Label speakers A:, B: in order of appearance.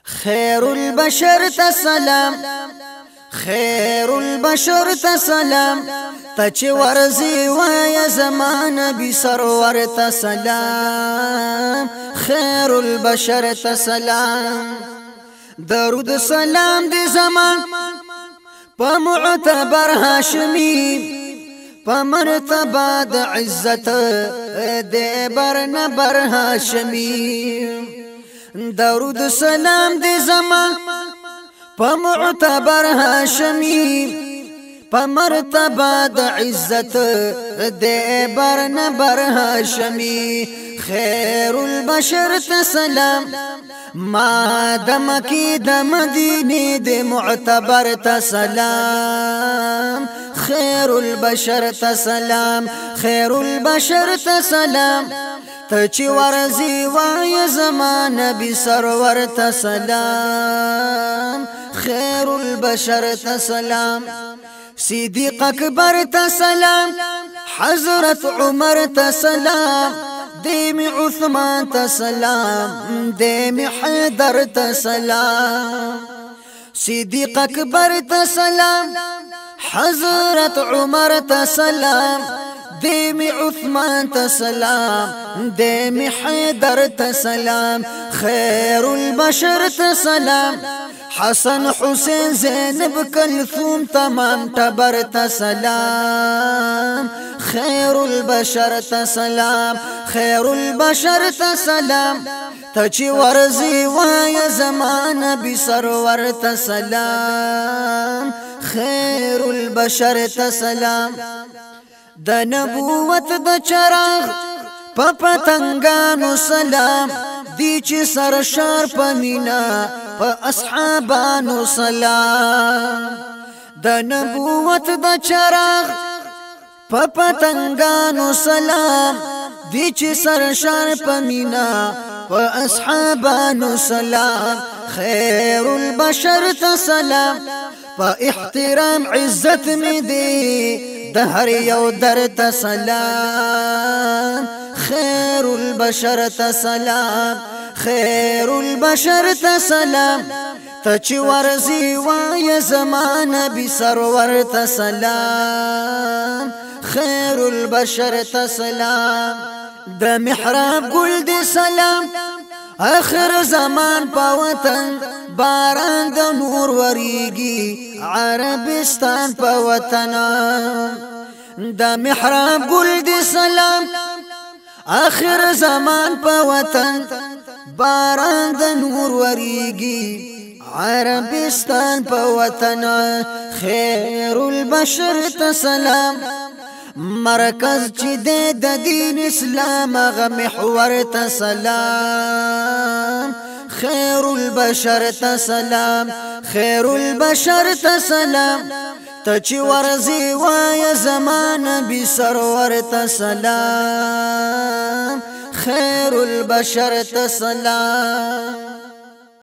A: خير البشر تسلام، خير البشر تسلام، تچ ورزي ويا زمان بسرور تسلام. خير البشر تسلام، درود سلام دي زمان بمعتبر هاشمي، بمرتبة د عزت دي برنبر هاشمي. درود سلام دي زمان بمعتبر هاشمي، بمرتبة د عزت دي برنبر هاشمي. خير البشر تسلام، ما دمكي دمديني دي معتبر تسلام. خير البشر تسلام، خير البشر تسلام، تچ ورزي ويا زمان بسرور تسلام. خير البشر تسلام، صديق اكبر تسلام، حضرت عمر تسلام، ديمي عثمان تسلام، ديمي حيدر تسلام. صديق اكبر تسلام، حضرت عمر تسلام، ديمي عثمان تسلام، ديمي حيدر تسلام. خير البشر تسلام، حسن حسين زينب كلثوم تمام تبر تسلام. خير البشر تسلام، خير البشر تسلام، تچ ورزي ويا زمان بسرور تسلام. خير البشر تسلام، د نبوت د چراغ پتنگانو سلام، دی چی سرشار پمینا پا اصحابانو سلام. د نبوت د چراغ پتنگانو سلام، دی چی سرشار پمینا پا اصحابانو سلام. خير البشر تسلام، پا احترام عزت می دی دهر یو در تسلام. خير البشر تسلام، خير البشر تسلام، تچ ورزي ويا زمان بسرور تسلام. خير البشر تسلام، د محراب گل دي سلام، آخر زمان پا وطن باران د نور وريگي، عربستان پا وطن د محراب گل دي سلام، آخر زمان پا وطن باران د نور وريگي، عربستان پا وطن. خير البشر تسلام، مرکز چی دے د دین اسلام غ محور تسلام. خير البشر تسلام، خير البشر تسلام، تچ ورزي ويا زمان بسرور تسلام. خير البشر تسلام.